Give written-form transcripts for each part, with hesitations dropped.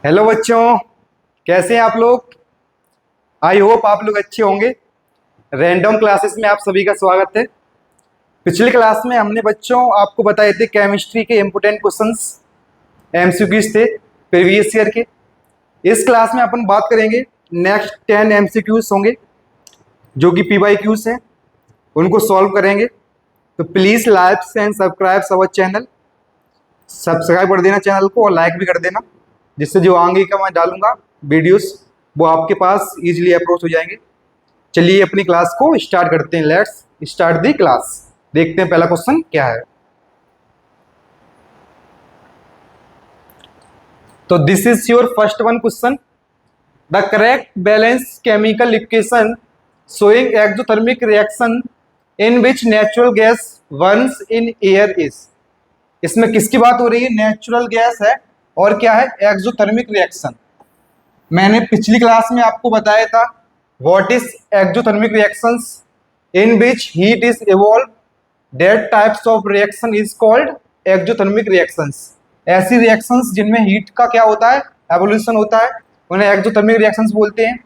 Hello बच्चों, कैसे हैं आप लोग। आई होप आप लोग अच्छे होंगे। रैंडम क्लासेस में आप सभी का स्वागत है। पिछली क्लास में हमने बच्चों आपको बताए थे केमिस्ट्री के इम्पोर्टेंट क्वेश्चंस, एमसीक्यूज थे प्रीवियस ईयर के। इस क्लास में अपन बात करेंगे नेक्स्ट 10 एमसीक्यूज होंगे जो कि पीवाईक्यूज हैं, उनको सॉल्व करेंगे। तो please like and subscribe our channel. Subscribe कर देना चैनल को और लाइक भी कर देना, जिससे जो आगे का मैं डालूंगा वीडियोस वो आपके पास इजीली अप्रोच हो जाएंगे। चलिए अपनी क्लास को स्टार्ट करते हैं। Let's start the class. देखते हैं पहला क्वेश्चन क्या है। तो this is your first one question. The correct balance chemical equation showing exothermic reaction in which natural gas Burns in air is. इसमें किसकी बात हो रही है? नेचुरल गैस है और क्या है? Exothermic reaction. मैंने पिछली क्लास में आपको बताया था what is exothermic reactions in which heat is evolve. That types of reaction is called exothermic reactions. ऐसी रिएक्शंस जिनमें हीट का क्या होता है? एवोल्यूशन होता है, उन्हें एक्सोथर्मिक रिएक्शंस बोलते हैं।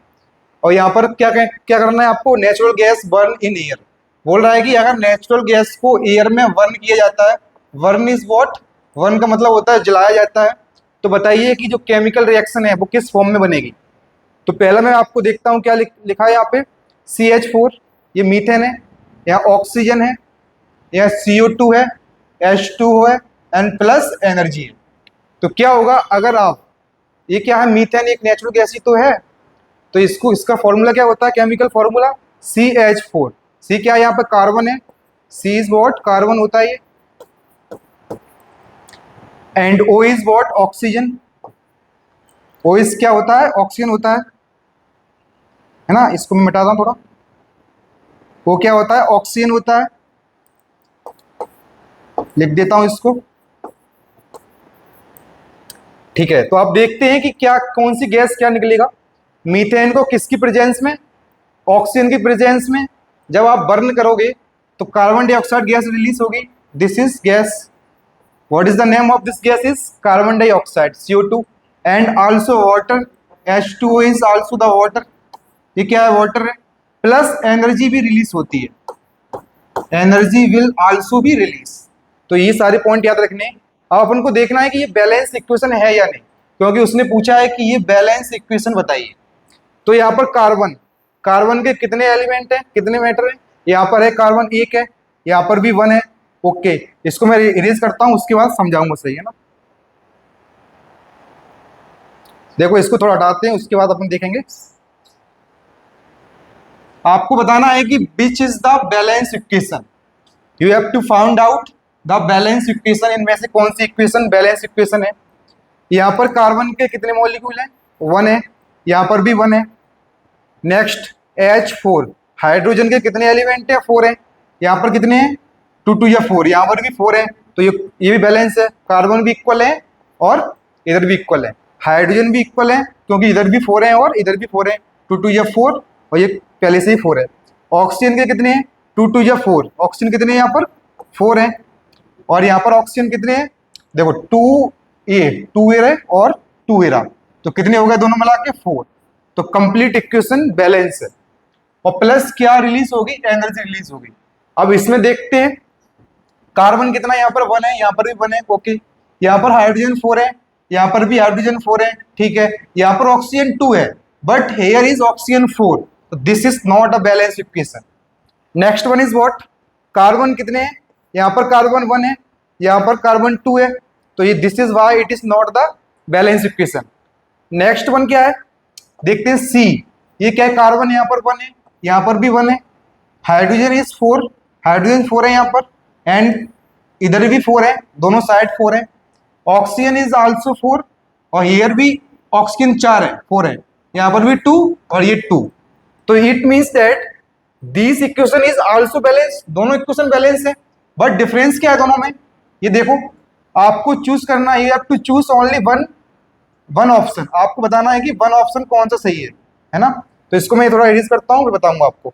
और यहाँ पर क्या क्या करना है आपको? Natural gas burn in air. बोल रहा है कि अगर नेचुरल गैस को एयर में बर्न किया जाता है, बर्न इज व्हाट? बर्न का मतलब होता है जलाया जाता है। तो बताइए कि जो केमिकल रिएक्शन है वो किस फॉर्म में बनेगी। तो पहला मैं आपको देखता हूँ क्या लिखा है यहाँ पे। CH4, ये मीथेन है, यहाँ ऑक्सीजन है, यहाँ CO2 है, H2O है एंड प्लस एनर्जी है। तो क्या होगा अगर आप, ये क्या है? मीथेन एक नेचुरल गैस ही तो है, तो इसका फॉर्मूला क्या होता है? Chemical formula CH4। सी क्या है यहाँ पे? कार्बन है। सी इज वॉट? कार्बन होता है ये। And O is what? Oxygen. O is क्या होता है? ऑक्सीजन होता है ना। इसको मैं मिटाता हूं थोड़ा। वो क्या होता है? ऑक्सीजन होता है। लिख देता हूं इसको। ठीक है, तो आप देखते हैं कि क्या कौन सी गैस क्या निकलेगा। मीथेन को किसकी प्रेजेंस में? ऑक्सीजन की प्रेजेंस में जब आप बर्न करोगे तो कार्बन डाइऑक्साइड गैस रिलीज होगी। This is gas. What is the name of this gas? Is carbon dioxide, CO2। And also water, H2O is also the water. ये क्या है? वाटर है। प्लस एनर्जी भी रिलीज होती है। Energy will also be release. तो ये सारे पॉइंट याद रखने। अब अपन को देखना है कि ये बैलेंस इक्वेशन है या नहीं, क्योंकि उसने पूछा है कि ये बैलेंस इक्वेशन बताइए। तो यहाँ पर कार्बन, कार्बन के कितने एलिमेंट हैं, कितने मैटर हैं? यहाँ पर है कार्बन एक है, यहाँ पर भी वन है। ओके, इसको मैं इरेज करता हूं, उसके बाद समझाऊंगा, सही है ना। देखो इसको थोड़ा हटाते हैं, उसके बाद अपन देखेंगे। आपको बताना है कि which is the balance equation. You have to found out the balance equation. इनमें से कौन सी इक्वेशन बैलेंस इक्वेशन है? यहाँ पर कार्बन के कितने मॉलिक्यूल हैं? वन है, यहाँ पर भी वन है। नेक्स्ट H4, हाइड्रोजन के कितने एलिमेंट है? फोर है। यहाँ पर कितने हैं? टू टू या फोर, यहाँ पर भी फोर है। तो ये भी बैलेंस है। कार्बन भी इक्वल है और इधर भी इक्वल है। हाइड्रोजन भी इक्वल है क्योंकि इधर भी फोर है और इधर भी फोर है। टू टू या फोर, और ये पहले से ही फोर है। ऑक्सीजन के कितने हैं? टू टू या फोर। ऑक्सीजन कितने हैं यहाँ पर? फोर है। और यहाँ पर ऑक्सीजन कितने हैं? देखो टू एयर है और टू एरा, तो कितने हो गए दोनों मिला के? फोर। तो कंप्लीट इक्वेशन बैलेंस है। और प्लस क्या रिलीज होगी? एनर्जी रिलीज होगी। अब इसमें देखते हैं कार्बन कितना, यहाँ पर वन है, यहाँ पर भी वन है। ओके, यहाँ पर हाइड्रोजन फोर है, यहाँ पर भी हाइड्रोजन फोर है। ठीक है, यहाँ पर ऑक्सीजन टू है, but here is oxygen four. तो this is not a balance equation. Next one is what? Carbon कितने हैं? यहाँ पर कार्बन वन है, यहाँ पर कार्बन टू है। तो ये this is why it is not the balance equation. Next one क्या है? देखते हैं सी। ये क्या है? कार्बन यहाँ पर वन है, यहाँ पर भी वन है। Hydrogen is four, hydrogen four है यहाँ पर, एंड इधर भी फोर है, दोनों साइड फोर है। ऑक्सीजन इज आल्सो फोर, और हियर भी ऑक्सीजन चार है, फोर है। यहाँ पर भी टू और ये टू। तो it means that this equation is also balance. दोनों इक्वेशन बैलेंस है, बट डिफरेंस क्या है दोनों में? ये देखो, आपको चूज करना है। You have to choose only one option. आपको बताना है कि वन ऑप्शन कौन सा सही है ना। तो इसको मैं थोड़ा एडिट करता हूँ, फिर बताऊंगा आपको।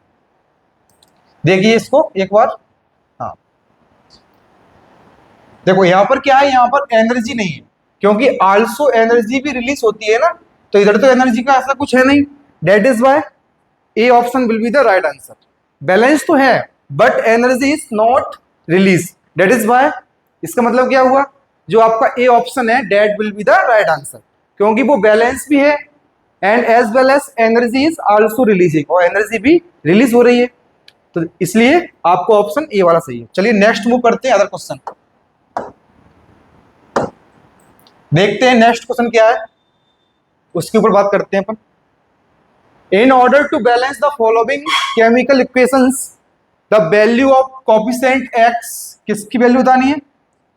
देखिए इसको एक बार। हाँ, देखो यहाँ पर क्या है? यहाँ पर एनर्जी नहीं है, क्योंकि आल्सो एनर्जी भी रिलीज होती है ना, तो इधर तो एनर्जी का ऐसा कुछ है नहीं, that is why A option will be the right answer. Balance तो है but energy is not release, that is why, इसका मतलब क्या हुआ, जो आपका ए ऑप्शन है that will be the right answer, क्योंकि वो बैलेंस भी है and as well as energy is also releasing, और एनर्जी भी रिलीज हो रही है, तो इसलिए आपको ऑप्शन ए वाला सही है। चलिए नेक्स्ट मूव करते हैं अदर क्वेश्चन, देखते हैं नेक्स्ट क्वेश्चन क्या है, उसके ऊपर बात करते हैं अपन। In order to balance the following chemical equations the value of coefficient X, किसकी वैल्यू बतानी है,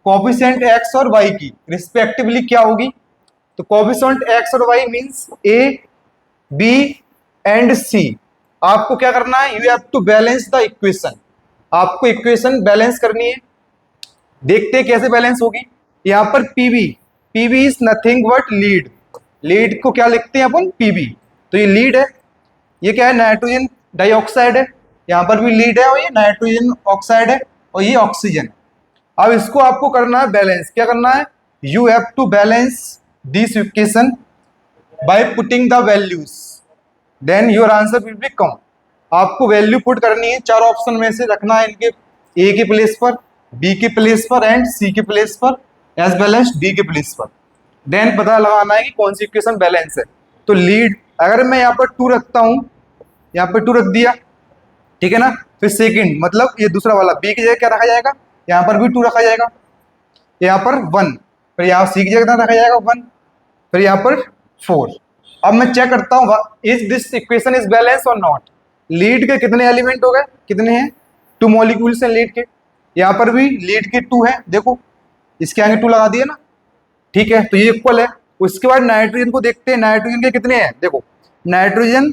कोफिशिएंट एक्स और वाई की रिस्पेक्टिवली क्या होगी, तो कोफिशिएंट एक्स और Y means A B and C. आपको क्या करना है, you have to balance the equation, आपको इक्वेशन बैलेंस करनी है। देखते हैं कैसे बैलेंस होगी। यहां पर PV, PV is nothing but lead, lead को क्या लिखते हैं अपन, पीवी, तो ये लीड है, ये क्या है, नाइट्रोजन डाइऑक्साइड है, यहां पर भी लीड है और ये नाइट्रोजन ऑक्साइड है और ये ऑक्सीजन है। अब इसको आपको करना है बैलेंस, क्या करना है, you have to balance this equation by putting the values, then your answer will be come. आपको वैल्यू पुट करनी है, चार ऑप्शन में से रखना है इनके, ए के प्लेस पर, बी के प्लेस पर एंड सी के प्लेस पर एज वेल एज डी के प्लेस पर, देन पता लगाना है कि कौन सी इक्वेशन बैलेंस है। तो लीड अगर मैं यहाँ पर 2 रखता हूँ, यहाँ पर 2 रख दिया, ठीक है ना, फिर सेकंड मतलब ये दूसरा वाला बी की जगह क्या रखा जाएगा, यहाँ पर भी 2 रखा जाएगा, यहाँ पर 1, फिर यहाँ सी की जगह रखा जाएगा 1, फिर यहाँ पर 4। अब मैं चेक करता हूँ is this equation is balance और नॉट। लीड के कितने एलिमेंट हो गए, कितने हैं, 2 मॉलिक्यूल्स हैं लीड के, यहाँ पर भी लीड के 2 हैं, देखो इसके आगे 2 लगा दिए ना, ठीक है, तो ये इक्वल है। उसके बाद नाइट्रोजन को देखते हैं, नाइट्रोजन के कितने हैं, देखो नाइट्रोजन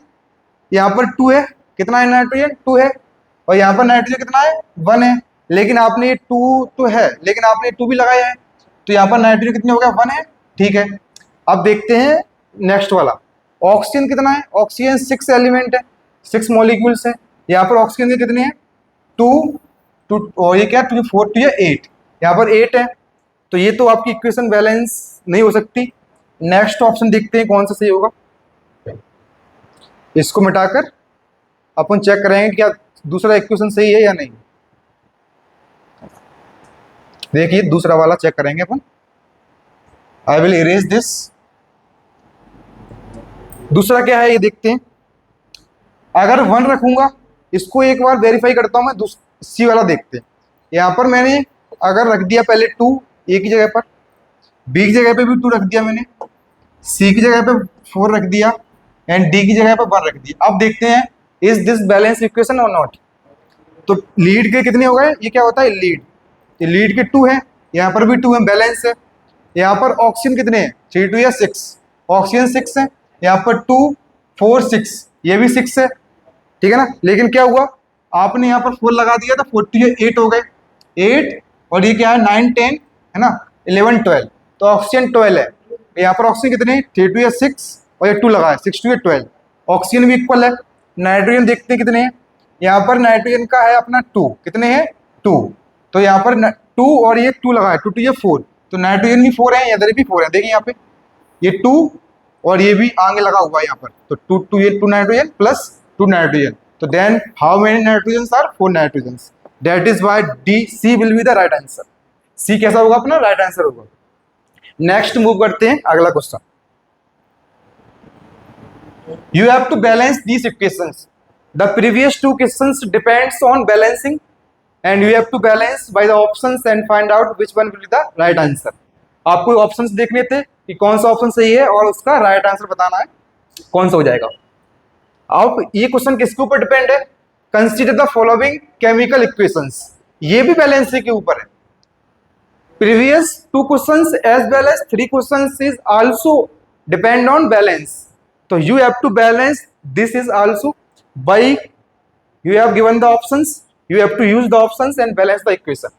यहाँ पर 2 है, कितना है नाइट्रोजन 2 है, और यहाँ पर नाइट्रोजन कितना है 1 है, लेकिन आपने ये 2 तो है लेकिन आपने 2 भी लगाया है, तो यहाँ पर नाइट्रोजन कितने हो गया 1 है, ठीक है। अब देखते हैं नेक्स्ट वाला, ऑक्सीजन कितना है, ऑक्सीजन 6 एलिमेंट है, 6 मॉलिक्यूल्स है, यहाँ पर ऑक्सीजन के कितने हैं 2 और ये क्या 2 4 2 8, यहाँ पर 8 है, तो ये तो आपकी इक्वेशन बैलेंस नहीं हो सकती। नेक्स्ट ऑप्शन देखते हैं कौन सा सही होगा, इसको मिटाकर अपन चेक करेंगे क्या दूसरा इक्वेशन सही है या नहीं। देखिए दूसरा वाला चेक करेंगे अपन, आई विल इरेज दिस। दूसरा क्या है ये देखते हैं, अगर 1 रखूंगा, इसको एक बार वेरीफाई करता हूं मैं, सी वाला देखते हैं। यहां पर मैंने अगर रख दिया पहले 2 ए की जगह पर, बी की जगह पे भी 2 रख दिया मैंने, सी की जगह पे 4 रख दिया एंड डी की जगह पे 1 रख दिया। अब देखते हैं इज दिस बैलेंस इक्वेशन और नॉट। तो लीड के कितने हो गए, ये क्या होता है लीड, ये लीड के 2 है, यहाँ पर भी 2 है, बैलेंस है। यहाँ पर ऑक्सीजन कितने हैं 3 2 या 6, ऑक्सीजन 6 है, यहाँ पर 2 4 6, ये भी 6 है, ठीक है ना। लेकिन क्या हुआ, आपने यहाँ पर 4 लगा दिया तो 4 2 8 हो गए, 8 और ये क्या है 9 10 है ना, 11 12, तो ऑक्सीजन 12 है। यहाँ पर ऑक्सीजन कितने 3 2 या 6 और ये 2 लगा है 6 2 या 12, ऑक्सीजन भी इक्वल है। नाइट्रोजन देखते हैं कितने हैं, यहाँ पर नाइट्रोजन का है अपना 2, कितने हैं 2, तो यहाँ पर 2 और ये 2 लगा है 2 2 या 4, तो नाइट्रोजन भी 4 है, इधर भी 4 है, देखिए यहाँ पे ये 2 और ये भी आगे लगा हुआ है यहाँ पर, तो 2 2 ये 2 नाइट्रोजन प्लस 2 नाइट्रोजन, तो then how many nitrogen are 4 nitrogen, that is why D C will be the right answer. C कैसा होगा अपना राइट आंसर होगा। नेक्स्ट मूव करते हैं अगला question, you have to balance these equations, the previous 2 questions depends on balancing and you have to balance by the options and find out which one will be the right answer। आपको options देखने थे कि कौन सा option सही है और उसका राइट आंसर बताना है कौन सा हो जाएगा। अब ये क्वेश्चन किसके ऊपर डिपेंड है, consider the following chemical equations, ये भी बैलेंसिंग के ऊपर है। Previous 2 questions as well as 3 questions is also depend on balance, तो you have to balance this is also by you have given the options, you have to use the options and balance the equation।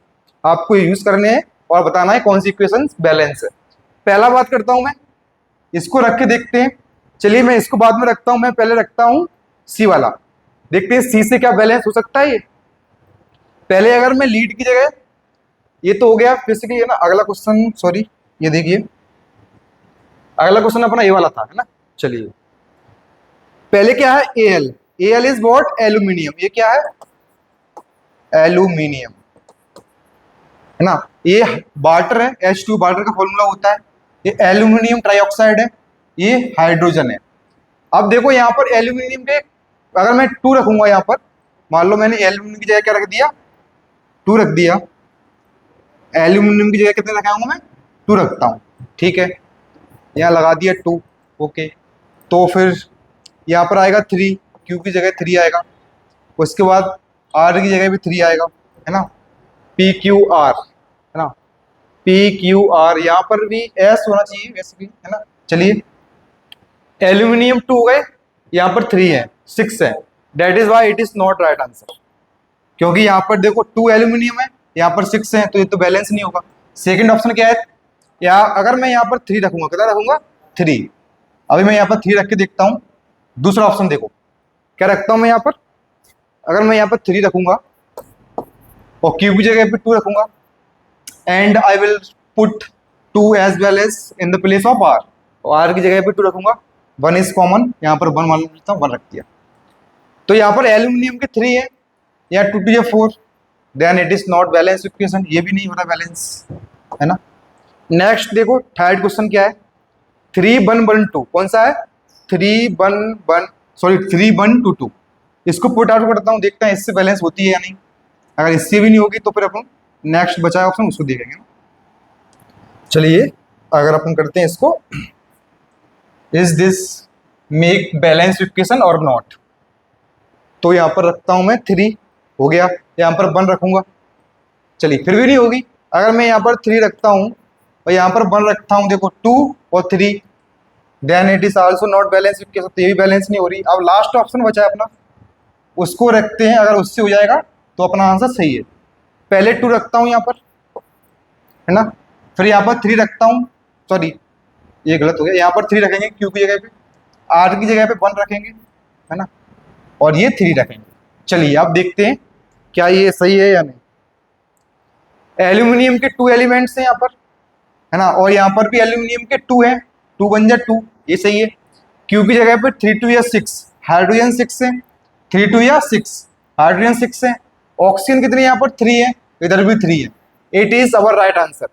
आपको use करने हैं और बताना है कौन सी equation balance है। पहला बात करता हूं मैं, इसको रख के देखते हैं, चलिए मैं इसको बाद में रखता हूं, मैं पहले रखता हूं सी वाला, देखते हैं सी से क्या बैलेंस हो सकता है। ये पहले अगर मैं लीड की जगह, ये तो हो गया बेसिकली है ना, अगला क्वेश्चन सॉरी ये देखिए अगला क्वेश्चन अपना ये वाला था, है ना। चलिए पहले क्या है, L, L is what, aluminium. ये क्या है, एल्यूमिनियम, है ना। ये वाटर है, H2 वाटर का फॉर्मूला होता है। ये एल्यूमिनियम ट्राइऑक्साइड है, ये हाइड्रोजन है। अब देखो यहाँ पर एल्यूमिनियम के अगर मैं 2 रखूंगा यहाँ पर, मान लो मैंने एल्यूमिनियम की जगह क्या रख दिया, 2 रख दिया। एल्यूमिनियम की जगह कितने रखाऊंगा मैं, 2 रखता हूँ, ठीक है। यहाँ लगा दिया 2, ओके। तो फिर यहाँ पर आएगा 3, क्यू की जगह 3 आएगा। उसके बाद आर की जगह भी 3 आएगा, है ना। पी क्यू आर, है ना, पी क्यू आर। यहाँ पर भी एस होना चाहिए वैसे भी, है ना। चलिए एल्यूमिनियम 2 गए, यहाँ पर 3 है, 6 है। That is why it is not right answer, क्योंकि यहाँ पर देखो 2 एल्यूमिनियम है, यहाँ पर 6 है, तो ये तो बैलेंस नहीं होगा। सेकंड ऑप्शन क्या है, या अगर मैं यहाँ पर 3 रखूंगा, कितना रखूंगा, 3। अभी मैं यहाँ पर 3 रख के देखता हूँ। दूसरा ऑप्शन देखो क्या रखता हूँ मैं यहाँ पर, अगर मैं यहाँ पर 3 रखूंगा और क्यू की जगह पे 2 रखूंगा, and I will put 2 as well as in the place of R, और आर की जगह पे 2 रखूंगा। 1 इज कॉमन, यहाँ पर 1 मान लेता हूँ, 1 रख दिया। तो यहाँ पर एल्यूमिनियम के 3 है, या 2 2 या 4, then it is not balance equation, ये भी नहीं हो रहा बैलेंस, है ना। नेक्स्ट देखो थर्ड क्वेश्चन क्या है, 3 1 1 2, कौन सा है, 3 1 1 सॉरी 3 1 2 2। इसको पुट आउट करता हूँ, देखते हैं इससे बैलेंस होती है या नहीं। अगर इससे भी नहीं होगी तो फिर अपन नेक्स्ट बचा ऑप्शन उसको देखेंगे ना। चलिए अगर अपन करते हैं इसको, is this make balance equation और नॉट, तो यहाँ पर रखता हूँ मैं 3, हो गया। यहाँ पर 1 रखूंगा, चलिए फिर भी नहीं होगी। अगर मैं यहाँ पर 3 रखता हूँ और यहाँ पर 1 रखता हूँ, देखो 2 और 3, then it is also not balance equation, तो ये भी बैलेंस नहीं हो रही। अब लास्ट ऑप्शन बचा है अपना, उसको रखते हैं, अगर उससे हो जाएगा तो अपना आंसर सही है। पहले 2 रखता हूँ यहाँ पर, है ना, फिर यहाँ पर 3 रखता हूँ, सॉरी ये गलत हो गया, यहाँ पर 3 रखेंगे क्यू की जगह पे, आर की जगह पे 1 रखेंगे, है ना, और ये 3 रखेंगे। चलिए अब देखते हैं क्या ये सही है या नहीं। एल्यूमिनियम के 2 एलिमेंट्स हैं यहाँ पर, है ना, और यहाँ पर भी एल्यूमिनियम के 2 हैं, 2 1 जा 2, ये सही है। क्यू की जगह पे 3 2 या 6, हाइड्रोजन 6 है, 3 2 या 6, हाइड्रोजन 6 है। ऑक्सीजन कितने यहाँ पर 3 है, इधर भी 3 है। It is our right answer.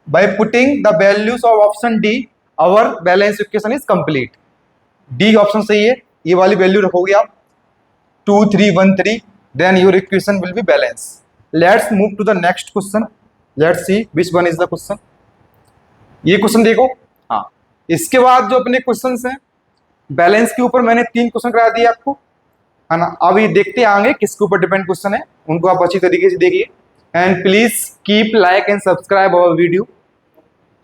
Bye putting the values of option D our balance equation is complete. D option सही है, ये वाली वैल्यू रखोगे आप 2 3 1 3, then your equation will be balance. Let's move to the next question, let's see which one is the question. ये question देखो, हाँ इसके बाद जो अपने क्वेश्चन हैं बैलेंस के ऊपर मैंने 3 क्वेश्चन करा दिए आपको, है ना। अभी देखते आएंगे किसके ऊपर डिपेंड क्वेश्चन है, उनको आप अच्छी तरीके से देखिए, and please keep like and subscribe our video.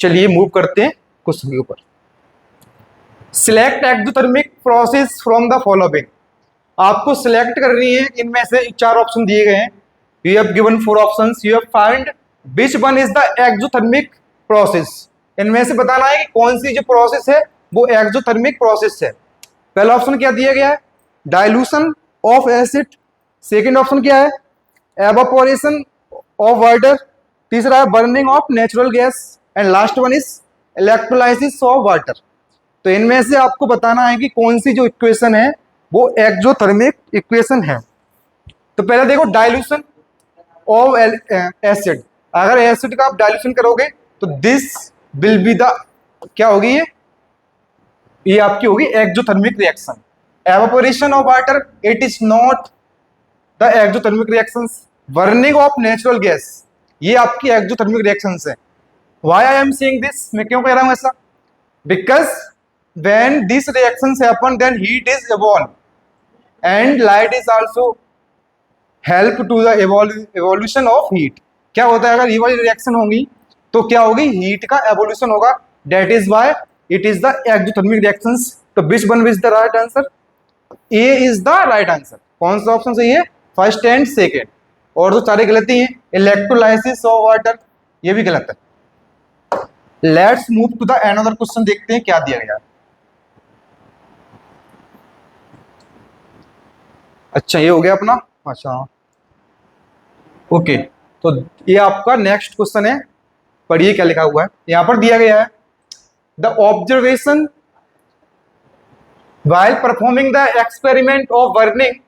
चलिए मूव करते हैं क्वेश्चन के ऊपर। Select exothermic process from the following. आपको सिलेक्ट करनी है, इनमें से 4 ऑप्शन दिए गए हैं। You have given 4 options, you have find which one is the exothermic process. इनमें से बताना है कि कौन सी जो प्रोसेस है वो एक्सोथर्मिक प्रोसेस है। पहला ऑप्शन क्या दिया गया है, dilution of acid. Second option क्या है, एवापोरेशन ऑफ वाटर। तीसरा है burning of natural gas, and last one is electrolysis of water. तो इनमें से आपको बताना है कि कौन सी जो इक्वेशन है वो एक्सोथर्मिक इक्वेशन है। तो पहले देखो डाइल्यूशन ऑफ एसिड। अगर एसिड का आप डाइल्यूशन करोगे तो दिस विल बी द, क्या होगी ये आपकी होगी exothermic reaction. Evaporation of water, it is not the exothermic reactions. Burning of natural gas, ये आपकी एक्सोथर्मिक रिएक्शंस है। Why I am saying this, मैं क्यों कह रहा हूं ऐसा, because when these reactions happen then heat is evolved and light is also help to the evolution of heat। क्या होता है, अगर ये वाली रिएक्शन होंगी तो क्या होगी, हीट का एवोल्यूशन होगा। That is why it is the exothermic reactions. तो which one is the right answer, A is the right answer। कौन सा ऑप्शन सही है, फर्स्ट एंड सेकेंड, और तो सारे गलत ही हैं। इलेक्ट्रोलाइसिस ऑफ वाटर, ये भी गलत है। Let's move to the another question, देखते हैं क्या दिया गया। अच्छा ये हो गया अपना, अच्छा ओके। तो ये आपका नेक्स्ट क्वेश्चन है, पढ़िए क्या लिखा हुआ है। यहाँ पर दिया गया है the observation while performing the experiment of burning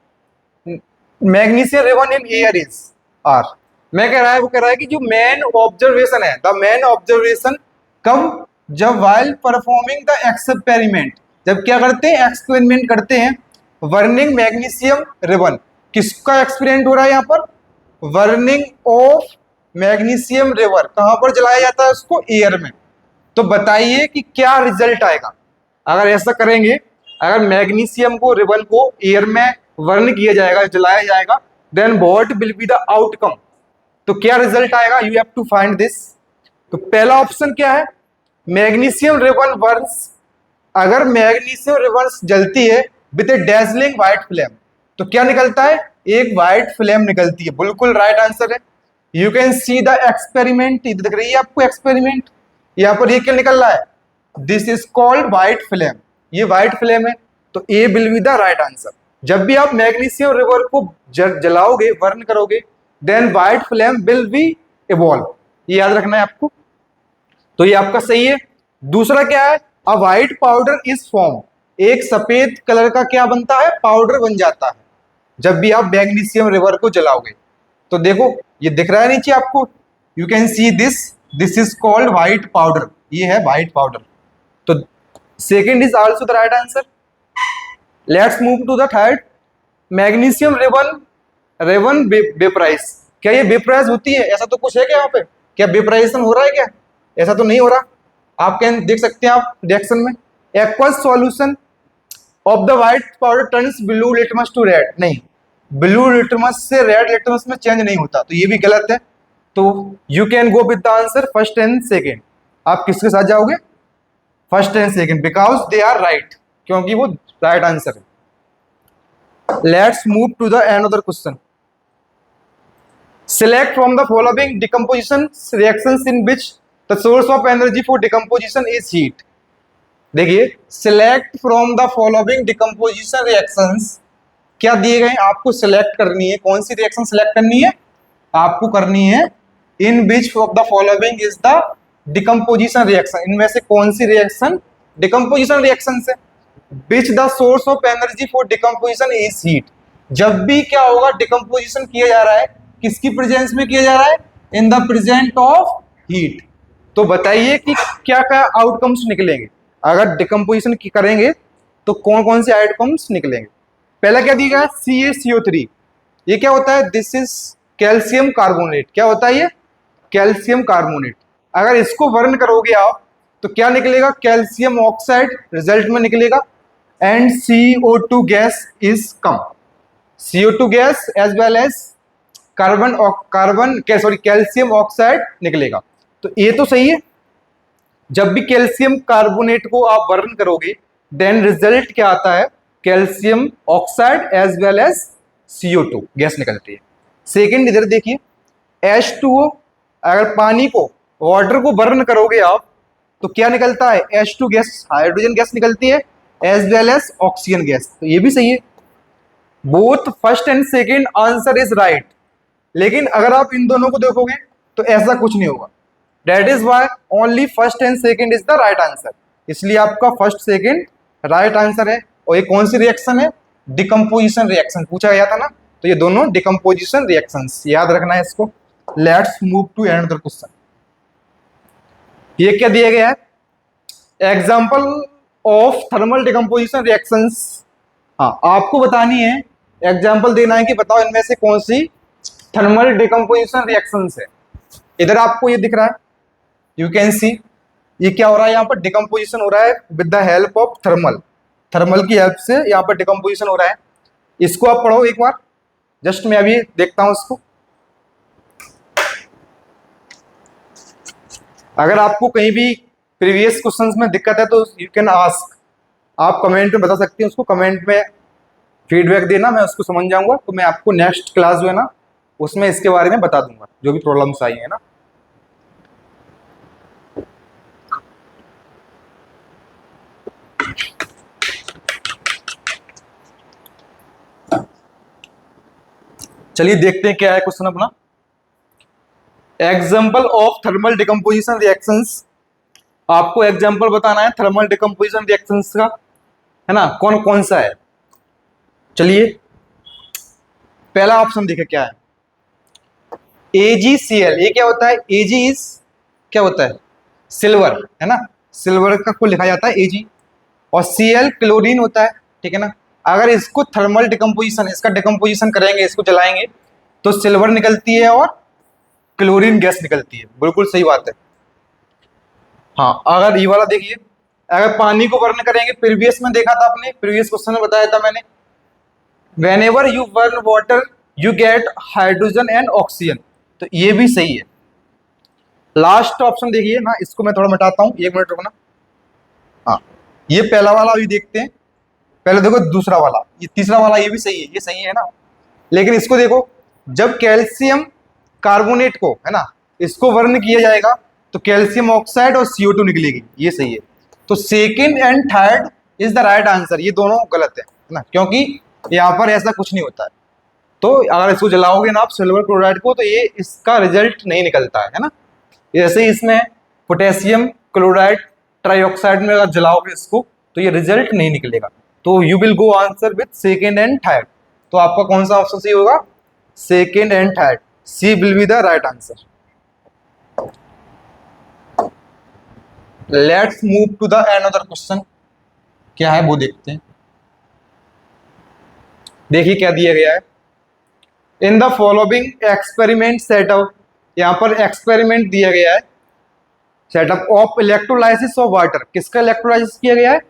magnesium ribbon in air is R। मैं कह रहा है, वो कह रहा है कि जो मेन ऑब्जर्वेशन है, द मेन ऑब्जर्वेशन कब, जब while performing the experiment, जब क्या करते हैं, एक्सपेरिमेंट करते हैं, बर्निंग मैग्नीशियम रिबन। किसका एक्सपेरिमेंट हो रहा है यहाँ पर, बर्निंग ऑफ मैग्नीशियम रिबन। कहां पर जलाया जाता है उसको, एयर में। तो बताइए कि क्या रिजल्ट आएगा अगर ऐसा करेंगे, अगर मैग्नीशियम को, रिबन को एयर में बर्न किया जाएगा, जलाया जाएगा, then what will be the outcome. तो क्या रिजल्ट आएगा, you have to find this. तो पहला ऑप्शन क्या है, मैग्नीशियम रिबन बर्न्स। अगर मैग्नीशियम रिबन जलती है with a dazzling white flame, तो क्या निकलता है, एक व्हाइट फ्लेम निकलती है। बिल्कुल राइट आंसर है। You can see the experiment, दिख रही है आपको एक्सपेरिमेंट, यहाँ पर ये क्या निकल रहा है, this is called white flame, ये व्हाइट फ्लेम है। तो A will be the right answer. जब भी आप मैग्नीशियम रिवर को जलाओगे, बर्न करोगे, then white flame will be evolve, ये याद रखना है आपको। तो ये आपका सही है। दूसरा क्या है, अ व्हाइट पाउडर इज फॉर्म, एक सफेद कलर का क्या बनता है, पाउडर बन जाता है जब भी आप मैग्नीशियम रिवर को जलाओगे। तो देखो ये दिख रहा है नीचे आपको, you can see this, this is called white powder, ये है व्हाइट पाउडर। तो second is also the right answer. Let's move to the third, magnesium ribbon, ribbon vaporise. क्या ये वेपराइज होती है, ऐसा तो कुछ है क्या यहाँ पे, क्या वेपराइजेशन हो रहा है क्या, ऐसा तो नहीं हो रहा। आप कैन देख सकते हैं आप रिएक्शन में, aqueous solution of the white powder turns blue litmus to red, नहीं, ब्लू लिटमस से रेड लिटमस में चेंज नहीं होता, तो ये भी गलत है। तो you can go with the answer first and second. आप किसके साथ जाओगे, first and second, because they are right, क्योंकि वो राइट आंसर है। Let's move to the another question. Select from the following decomposition reactions in which the source of energy for decomposition is heat. देखिए, select from the following decomposition reactions, क्या दिए गए, आपको select करनी है, कौन सी रिएक्शन सिलेक्ट करनी है, आपको करनी है in which of the following is the decomposition reaction, इनमें से कौन सी रिएक्शन डिकम्पोजिशन रिएक्शन से, which the source of energy for decomposition is heat. जब भी क्या होगा, डिकम्पोजिशन किया जा रहा है, किसकी प्रेजेंस में किया जा रहा है, in the present of heat. तो बताइए कि क्या क्या आउटकम्स निकलेंगे अगर डिकम्पोजिशन करेंगे, तो कौन कौन से आउटकम्स निकलेंगे। पहला क्या दिया गया, CaCO3, ये क्या होता है, दिस इज कैल्शियम कार्बोनेट। क्या होता है ये, कैल्शियम कार्बोनेट। अगर इसको बर्न करोगे आप तो क्या निकलेगा, कैल्शियम ऑक्साइड रिजल्ट में निकलेगा, and CO2 gas is come, CO2 gas as well as calcium oxide निकलेगा। तो ये तो सही है। जब भी कैल्शियम कार्बोनेट को आप बर्न करोगे, देन रिजल्ट क्या आता है, calcium oxide as well as CO2 gas निकलती है। सेकेंड इधर देखिए, H2O, अगर पानी को, वाटर को बर्न करोगे आप तो क्या निकलता है, H2 गैस, हाइड्रोजन गैस निकलती है, as well as oxygen gas. तो ये भी सही है। Both first and second answer is right. लेकिन अगर आप इन दोनों को देखोगे तो ऐसा कुछ नहीं होगा, that is why only first and second is the right answer. इसलिए आपका फर्स्ट सेकेंड राइट आंसर है। और ये कौन सी रिएक्शन है, डिकम्पोजिशन रिएक्शन पूछा गया था ना, तो ये दोनों डिकम्पोजिशन रिएक्शंस, याद रखना है इसको। Let's move to another question. ये क्या दिया गया है, example of thermal decomposition reactions. हाँ, आपको बतानी है, एग्जाम्पल देना है कि बताओ इनमें से कौन सी थर्मल डिकम्पोजिशन रिएक्शंस है। इधर आपको ये दिख रहा है, यू कैन सी, ये क्या हो रहा है, यहाँ पर डिकम्पोजिशन हो रहा है with the help of thermal, thermal की हेल्प से यहाँ पर डिकम्पोजिशन हो रहा है। इसको आप पढ़ो एक बार, जस्ट मैं अभी देखता हूं इसको। अगर आपको कहीं भी प्रीवियस क्वेश्चंस में दिक्कत है तो यू कैन आस्क, आप कमेंट में बता सकते हैं, उसको कमेंट में फीडबैक देना, मैं उसको समझ जाऊंगा। तो मैं आपको नेक्स्ट क्लास जो है ना, उसमें इसके बारे में बता दूंगा, जो भी प्रॉब्लम्स आई है ना। चलिए देखते हैं क्या है क्वेश्चन अपना। Example of thermal decomposition reactions आपको एग्जाम्पल बताना है थर्मल डिकम्पोजिशन रिएक्शंस का, है ना, कौन कौन सा है। चलिए पहला ऑप्शन देखिए क्या है, AgCl। ये क्या होता है, Ag इज क्या होता है, सिल्वर, है ना, सिल्वर का को लिखा जाता है Ag, और Cl क्लोरीन होता है, ठीक है ना। अगर इसको थर्मल डिकम्पोजिशन, इसका डिकम्पोजिशन करेंगे, इसको जलाएंगे तो सिल्वर निकलती है और क्लोरीन गैस निकलती है, बिल्कुल सही बात है। हाँ अगर ये वाला देखिए, अगर पानी को बर्न करेंगे, प्रीवियस में देखा था आपने, प्रीवियस क्वेश्चन में बताया था मैंने, whenever you burn water you get hydrogen and oxygen, तो ये भी सही है। लास्ट ऑप्शन देखिए ना, इसको मैं थोड़ा मिटाता हूं, एक मिनट रुकना। हाँ ये पहला वाला अभी देखते हैं, पहले देखो दूसरा वाला, ये तीसरा वाला, ये भी सही है, ये सही है ना। लेकिन इसको देखो, जब कैल्शियम कार्बोनेट को, है ना, इसको बर्न किया जाएगा तो कैल्शियम ऑक्साइड और CO2 निकलेगी, ये सही है। तो second and third is the right answer, ये दोनों गलत है ना, क्योंकि यहाँ पर ऐसा कुछ नहीं होता है। तो अगर इसको जलाओगे ना आप सिल्वर क्लोराइड को, तो ये इसका रिजल्ट नहीं निकलता है ना। जैसे इसमें पोटेशियम क्लोराइड ट्राइऑक्साइड में अगर जलाओगे इसको तो ये रिजल्ट नहीं निकलेगा। तो you will go answer with second and third. तो आपका कौन सा ऑप्शन सही होगा, second and third, C will be the right answer. Let's move to the another question, क्या है वो देखते हैं। देखिए क्या दिया गया है, in the following experiment setup, यहां पर एक्सपेरिमेंट दिया गया है, setup of electrolysis of water, किसका इलेक्ट्रोलाइसिस किया गया है,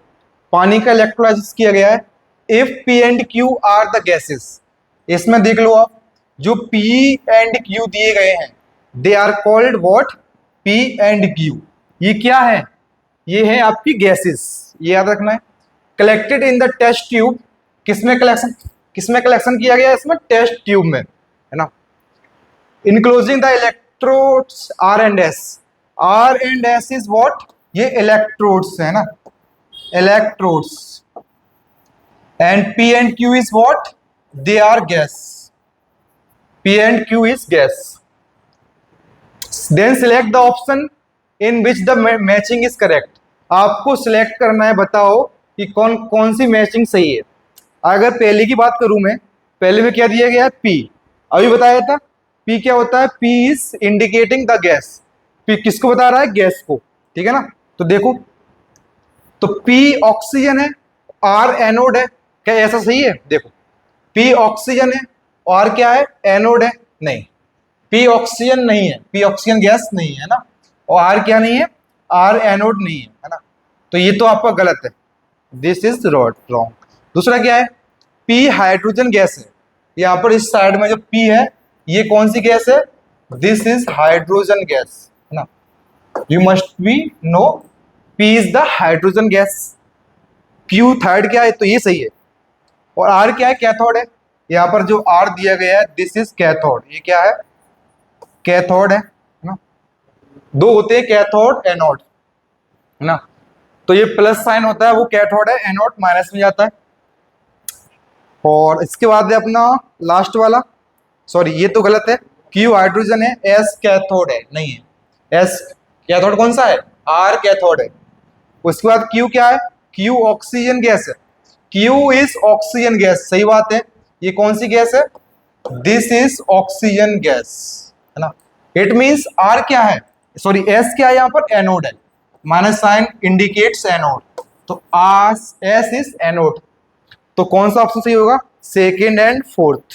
पानी का इलेक्ट्रोलाइसिस किया गया है। If P and Q are the gases, इसमें देख लो आप, जो P एंड Q दिए गए हैं they are called what, P and Q, ये क्या है, ये है आपकी गैसेस, ये याद रखना है। Collected in the test tube, किसमें कलेक्शन किया गया है, इसमें टेस्ट ट्यूब में, है ना। Enclosing the electrodes R and S is what, ये इलेक्ट्रोड्स है ना, electrodes, and P and Q is what, they are gas, P and Q is gas. Then select the option in which the matching is correct. आपको select करना है, बताओ कि कौन कौन सी मैचिंग सही है। अगर पहले की बात करूं मैं, पहले में क्या दिया गया है, P, अभी बताया था P क्या होता है, P is indicating the gas, P किसको बता रहा है, गैस को, ठीक है ना। तो देखो, तो P ऑक्सीजन है, R एनोड है, क्या ऐसा सही है, देखो P ऑक्सीजन है और क्या है, एनोड है, नहीं, P ऑक्सीजन नहीं है, P ऑक्सीजन गैस नहीं है ना, और R क्या नहीं है, R एनोड नहीं है ना। तो ये तो आपका गलत है, दिस इज रॉन्ग। दूसरा क्या है, P हाइड्रोजन गैस है, यहाँ पर इस साइड में जो P है ये कौन सी गैस है, दिस इज हाइड्रोजन गैस, है ना। You must be know P is the hydrogen gas, Q third क्या है, तो ये सही है, और R क्या है, कैथोड है, यहाँ पर जो R दिया गया है दिस इज कैथोड, ये क्या है, कैथोड है ना। दो होते हैं कैथोड एनोड, है ना, तो ये प्लस साइन होता है वो कैथोड है, एनोड माइनस में जाता है। और इसके बाद है अपना लास्ट वाला, सॉरी ये तो गलत है, Q हाइड्रोजन है, S कैथोड है, नहीं है, S कैथोड कौन सा है, R कैथोड है। उसके बाद Q क्या है, Q ऑक्सीजन गैस है, Q इज ऑक्सीजन गैस, सही बात है, ये कौन सी गैस है, दिस इज ऑक्सीजन गैस, है ना। इट मींस R क्या है, सॉरी S क्या है, यहाँ पर एनोड है, माइनस साइन इंडिकेट्स एनोड, तो S इज एनोड। तो कौन सा ऑप्शन सही होगा, second and fourth,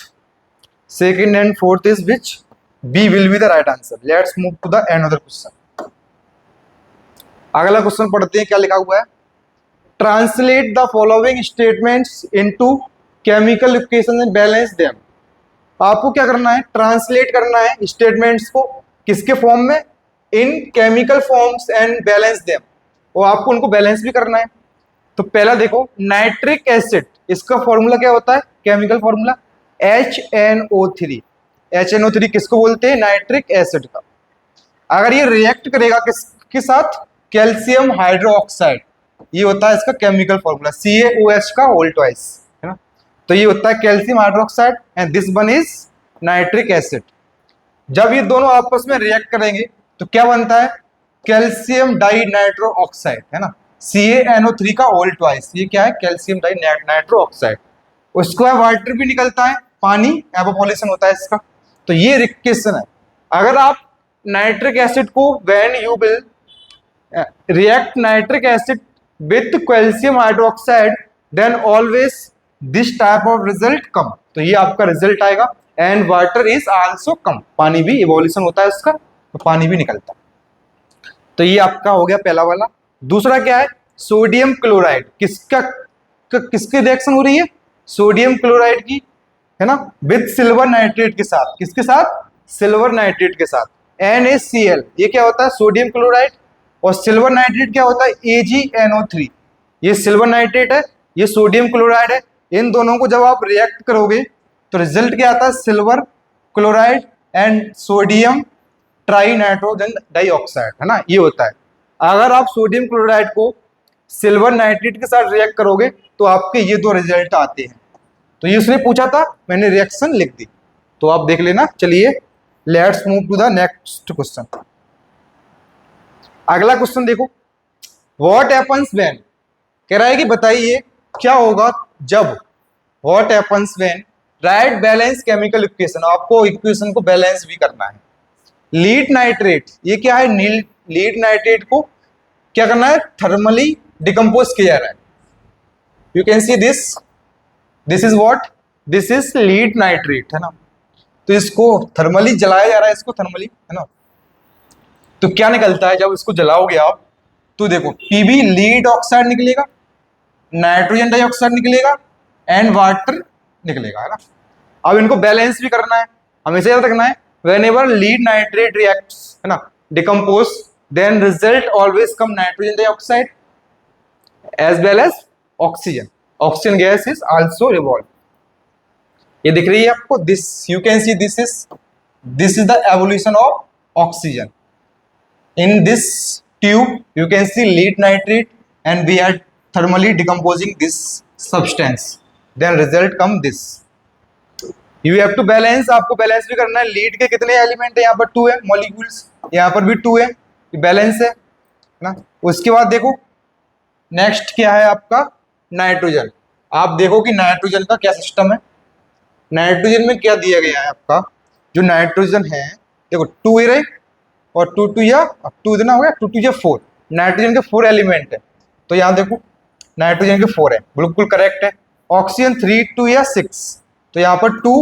second and fourth is which, B will be the right answer. Let's move to the another question. अगला क्वेश्चन पढ़ते हैं, क्या लिखा हुआ है, translate the following statements into chemical equation and balance them. आपको क्या करना है, ट्रांसलेट करना है स्टेटमेंट्स को, किसके फॉर्म में, इन chemical forms and balance them, और आपको उनको बैलेंस भी करना है। तो पहला देखो, नाइट्रिक एसिड, इसका फॉर्मूला क्या होता है, केमिकल फॉर्मूला HNO3, HNO3 किसको बोलते हैं, नाइट्रिक एसिड का। अगर ये रिएक्ट करेगा किसके साथ, कैल्शियम हाइड्रोक्साइड, ये होता है इसका केमिकल फॉर्मूला, CaOH का होल ट्वाइस, है ना। तो ये होता है calcium hydroxide and this one is nitric acid. जब ये दोनों आपस में रिएक्ट करेंगे तो क्या बनता है, कैल्शियम डाई नाइट्रो ऑक्साइड, है ना, CaNO3 का होल ट्वाइस, ये क्या है, कैल्शियम डाई नाइट्रो ऑक्साइड। उसके बाद वाटर भी निकलता है, पानी एवापोरेशन होता है इसका। तो ये रिएक्शन है। अगर आप नाइट्रिक एसिड को when you will react nitric acid with calcium hydroxide then always this type of result come, तो ये आपका रिजल्ट आएगा। And water is also come, पानी भी इवोल्यूशन होता है उसका, तो पानी भी निकलता है। तो ये आपका हो गया पहला वाला। दूसरा क्या है, सोडियम क्लोराइड, किसकी रिएक्शन हो रही है, सोडियम क्लोराइड की, है ना, विद सिल्वर नाइट्रेट के साथ, किसके साथ, सिल्वर नाइट्रेट के साथ, NaCl, ये क्या होता है, सोडियम क्लोराइड, और सिल्वर नाइट्रेट क्या होता है, AgNO3, ये सिल्वर नाइट्रेट है, ये सोडियम क्लोराइड है। इन दोनों को जब आप रिएक्ट करोगे तो रिजल्ट क्या आता है, silver chloride and sodium try nitrogen dioxide, है ना, ये होता है। अगर आप सोडियम क्लोराइड को सिल्वर नाइट्रेट के साथ रिएक्ट करोगे तो आपके ये दो रिजल्ट आते हैं। तो ये उसने पूछा था, मैंने रिएक्शन लिख दी, तो आप देख लेना। चलिए let's move to the next question. अगला क्वेश्चन देखो, व्हाट हैपन्स व्हेन, कह रहा है कि बताइए क्या होगा जब, what happens when right balance chemical equation, आपको इक्वेशन को बैलेंस भी करना है। लीड नाइट्रेट, ये क्या है, लीड नाइट्रेट को क्या करना है, थर्मली डिकम्पोज किया जा रहा है। You can see this is what, this is lead nitrate, है ना, तो इसको थर्मली जलाया जा रहा है, इसको थर्मली, है ना। तो क्या निकलता है जब इसको जलाओगे आप, तो देखो Pb लीड ऑक्साइड निकलेगा, नाइट्रोजन डाइऑक्साइड निकलेगा एंड वाटर निकलेगा, है ना। अब इनको बैलेंस भी करना है, हमेशा याद रखना है, व्हेनेवर लीड नाइट्रेट रिएक्ट्स, है ना, decompose, then result always come nitrogen dioxide as well as oxygen, oxygen gas is also revolve. ये दिख रही है आपको, this you can see this is the evolution of oxygen. In this tube you can see lead nitrate and we are thermally decomposing this substance, then result come this. You have to balance, आपको balance भी करना है। Lead के कितने element है, यहाँ पर 2 है मॉलिक्यूल्स, यहाँ पर भी 2 है, ये बैलेंस है ना। उसके बाद देखो नेक्स्ट क्या है आपका, नाइट्रोजन। आप देखो कि नाइट्रोजन का क्या सिस्टम है, नाइट्रोजन में क्या दिया गया है आपका, जो नाइट्रोजन है देखो 2 रहे और 2 या 2 देना हो गया, 2 या 4, नाइट्रोजन के 4 एलिमेंट है। तो यहाँ देखो नाइट्रोजन के 4 है, बिल्कुल करेक्ट है। ऑक्सीजन 3, 2 या 6, तो यहाँ पर 2,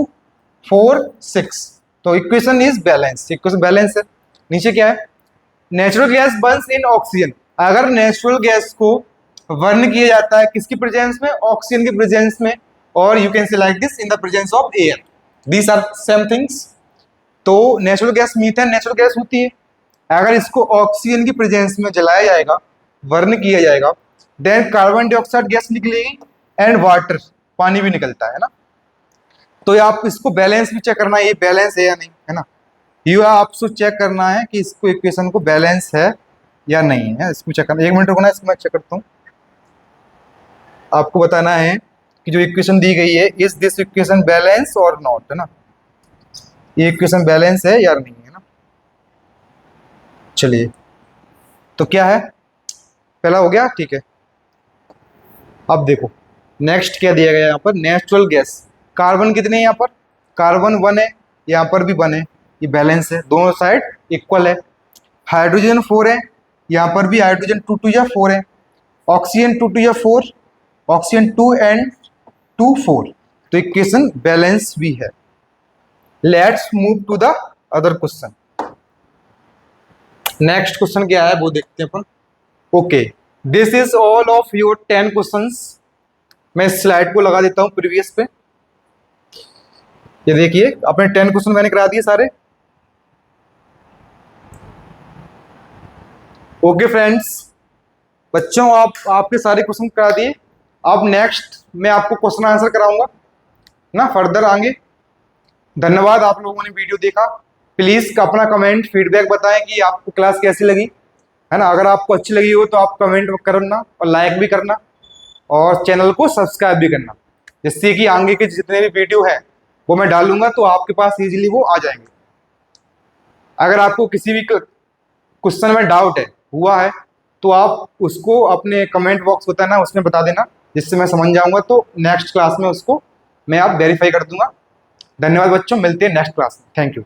4, 6, तो equation is balance, equation balance है। नीचे क्या है, नेचुरल गैस बर्न्स इन ऑक्सीजन, अगर नेचुरल गैस को बर्न किया जाता है किसकी प्रेजेंस में, ऑक्सीजन की प्रेजेंस में, और you can say like this in the presence of air, these are same things. तो natural gas methane natural gas होती है, अगर इसको ऑक्सीजन की प्रेजेंस में जलाया जाएगा, बर्न किया जाएगा, देन कार्बन डाइऑक्साइड गैस निकलेगी एंड वाटर, पानी भी निकलता है ना। तो आप इसको बैलेंस भी चेक करना है, ये बैलेंस है या नहीं, है ना। ये आपको चेक करना है कि इसको इक्वेशन को बैलेंस है या नहीं है, इसको चेक करना। 1 मिनट रुकना, इसको मैं चेक करता हूँ। आपको बताना है कि जो इक्वेशन दी गई है, इज दिस इक्वेशन बैलेंस और नॉट, है ना, ये इक्वेशन बैलेंस है या नहीं, है ना। चलिए तो क्या है, पहला हो गया, ठीक है। अब देखो नेक्स्ट क्या दिया गया यहाँ पर, नेचुरल गैस, कार्बन कितने हैं यहाँ पर, कार्बन 1 है, यहाँ पर भी 1 है, ये बैलेंस है, दोनों साइड इक्वल है। हाइड्रोजन 4 है, यहाँ पर भी हाइड्रोजन 2 या 4 है, ऑक्सीजन 2 या 4, ऑक्सीजन 2 एंड 2 4, तो इक्वेशन बैलेंस भी है। Let's move to the other question. Next question क्या है वो देखते हैं अपन। Okay, this is all of your 10 questions. मैं स्लाइड को लगा देता हूं प्रीवियस पे, ये देखिए अपने 10 क्वेश्चन मैंने करा दिए सारे। ओके फ्रेंड्स, बच्चों आपके सारे क्वेश्चन करा दिए। अब नेक्स्ट मैं आपको क्वेश्चन आंसर कराऊंगा ना फर्दर आगे। धन्यवाद आप लोगों ने वीडियो देखा। प्लीज अपना कमेंट फीडबैक बताएं कि आपको क्लास कैसी लगी, है ना। अगर आपको अच्छी लगी हो तो आप कमेंट करना और लाइक भी करना और चैनल को सब्सक्राइब भी करना, जिससे कि आगे के जितने भी वीडियो है वो मैं डालूंगा तो आपके पास इजीली वो आ जाएंगे। अगर आपको किसी भी क्वेश्चन में डाउट है, हुआ है, तो आप उसको अपने कमेंट बॉक्स होता है ना, उसमें बता देना, जिससे मैं समझ जाऊंगा, तो नेक्स्ट क्लास में उसको मैं आप वेरीफाई कर दूंगा। धन्यवाद बच्चों, मिलते हैं नेक्स्ट क्लास में। Thank you.